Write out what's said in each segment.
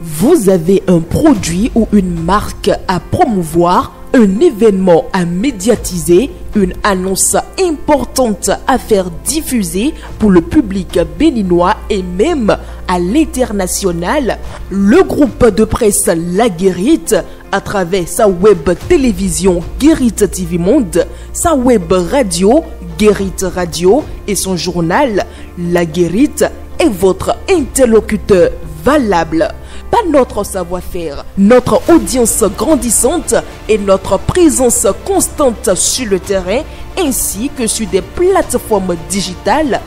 Vous avez un produit ou une marque à promouvoir, un événement à médiatiser, une annonce importante à faire diffuser pour le public béninois et même à l'international. Le groupe de presse La Guérite, à travers sa web télévision Guérite TV Monde, sa web radio Guérite Radio et son journal La Guérite est votre interlocuteur valable. Pas notre savoir-faire, notre audience grandissante et notre présence constante sur le terrain ainsi que sur des plateformes digitales,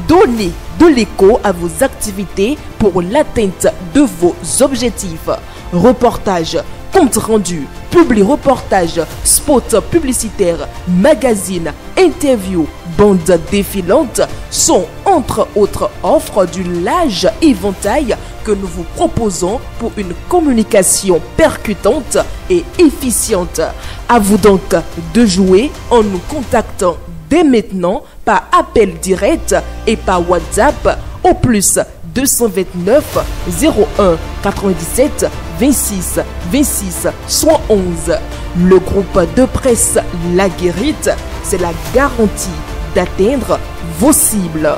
donnez de l'écho à vos activités pour l'atteinte de vos objectifs. Reportages, comptes rendus, publi-reportages, spots publicitaires, magazines, interviews, bandes défilantes sont entre autres offres du large éventail que nous vous proposons pour une communication percutante et efficiente. À vous donc de jouer en nous contactant dès maintenant par appel direct et par WhatsApp au plus 229 01 97 26 26 71. Le groupe de presse La Guérite, c'est la garantie d'atteindre vos cibles.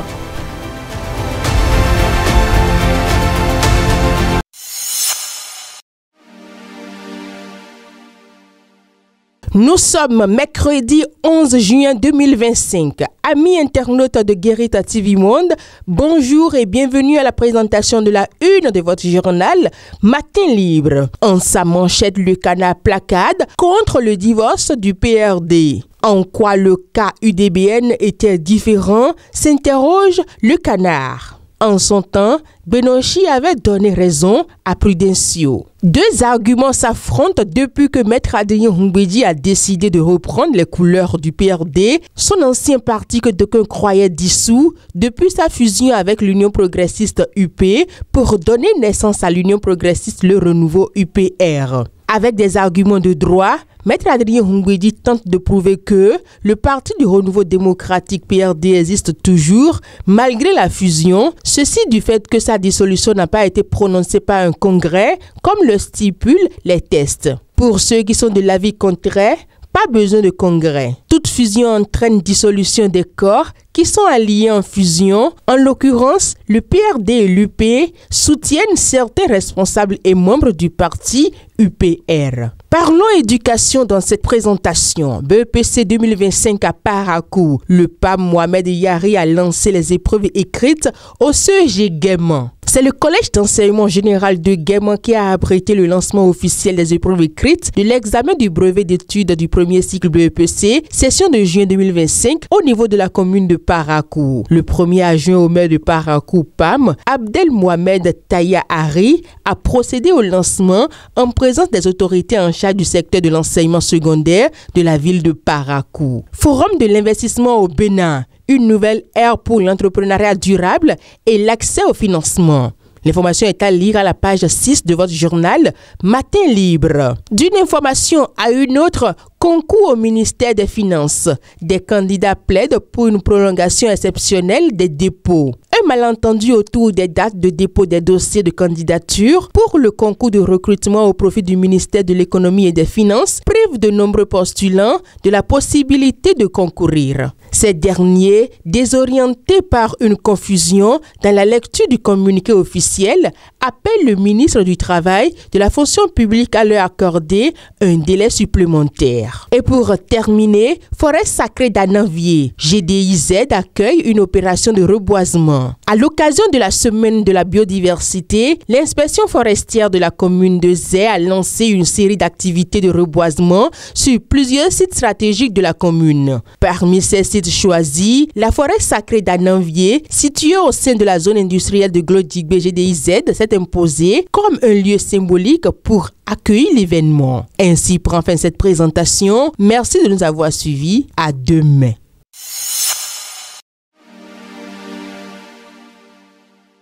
Nous sommes mercredi 11 juin 2025. Amis internautes de Guérite TV Monde, bonjour et bienvenue à la présentation de la une de votre journal Matin Libre. En sa manchette, le canard placade contre le divorce du PRD. En quoi le cas UDBN était différent, s'interroge le canard. En son temps, Benoît avait donné raison à Prudencio. Deux arguments s'affrontent depuis que Maître Adrien Humbedi a décidé de reprendre les couleurs du PRD, son ancien parti que d'aucuns croyaient dissous depuis sa fusion avec l'Union progressiste UP pour donner naissance à l'Union progressiste Le Renouveau UPR. Avec des arguments de droit, Maître Adrien Humbedi tente de prouver que le Parti du Renouveau démocratique PRD existe toujours malgré la fusion, ceci du fait que sa dissolution n'a pas été prononcée par un congrès comme le stipulent les tests. Pour ceux qui sont de l'avis contraire, pas besoin de congrès. Toute fusion entraîne dissolution des corps qui sont alliés en fusion. En l'occurrence, le PRD et l'UP soutiennent certains responsables et membres du parti UPR. Parlons éducation dans cette présentation. BEPC 2025 à Parakou. Le pape Mohamed Yari a lancé les épreuves écrites au CEG Guéman. C'est le collège d'enseignement général de Guéman qui a abrité le lancement officiel des épreuves écrites de l'examen du brevet d'études du premier cycle BEPC, session de juin 2025 au niveau de la commune de Parakou. Le premier adjoint au maire de Parakou, PAM, Abdel Mohamed Taya Hari, a procédé au lancement en présence des autorités en charge du secteur de l'enseignement secondaire de la ville de Parakou. Forum de l'investissement au Bénin. Une nouvelle ère pour l'entrepreneuriat durable et l'accès au financement. L'information est à lire à la page 6 de votre journal Matin Libre. D'une information à une autre, concours au ministère des Finances. Des candidats plaident pour une prolongation exceptionnelle des dépôts. Un malentendu autour des dates de dépôt des dossiers de candidature pour le concours de recrutement au profit du ministère de l'Économie et des Finances prive de nombreux postulants de la possibilité de concourir. Ces derniers, désorientés par une confusion dans la lecture du communiqué officiel, appellent le ministre du Travail de la fonction publique à leur accorder un délai supplémentaire. Et pour terminer, Forêt sacrée d'Ananvier, GDIZ accueille une opération de reboisement. À l'occasion de la semaine de la biodiversité, l'inspection forestière de la commune de Zé a lancé une série d'activités de reboisement sur plusieurs sites stratégiques de la commune. Parmi ces sites choisis, la forêt sacrée d'Ananvier, située au sein de la zone industrielle de Glodigbe GDIZ, s'est imposée comme un lieu symbolique pour accueillir l'événement. Ainsi prend fin cette présentation. Merci de nous avoir suivis. À demain.